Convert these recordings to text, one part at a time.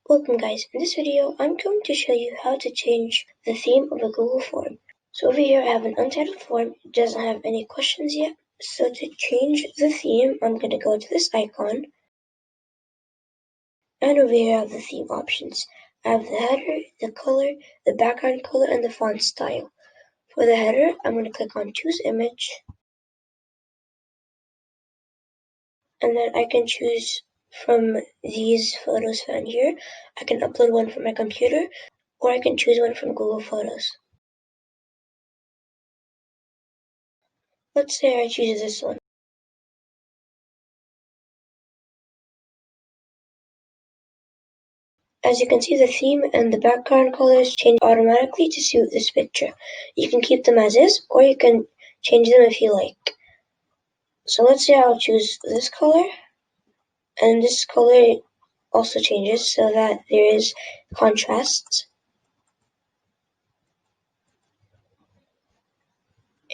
Welcome guys, in this video I'm going to show you how to change the theme of a Google form. So over here I have an untitled form, it doesn't have any questions yet. So to change the theme, I'm going to go to this icon, and over here I have the theme options. I have the header, the color, the background color, and the font style. For the header, I'm going to click on choose image, and then I can choose from these photos found here. I can upload one from my computer, or I can choose one from Google Photos. Let's say I choose this one. As you can see, the theme and the background colors change automatically to suit this picture. You can keep them as is, or you can change them if you like. So let's say I'll choose this color, and this color also changes so that there is contrast.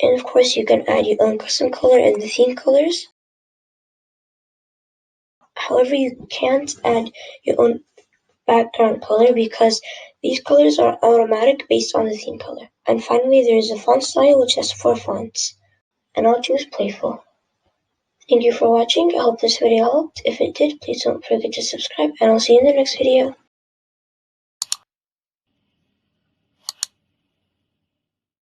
And of course you can add your own custom color and the theme colors. However, you can't add your own background color because these colors are automatic based on the theme color. And finally, there is a font style which has 4 fonts, and I'll choose Playful. Thank you for watching. I hope this video helped. If it did, please don't forget to subscribe, and I'll see you in the next video.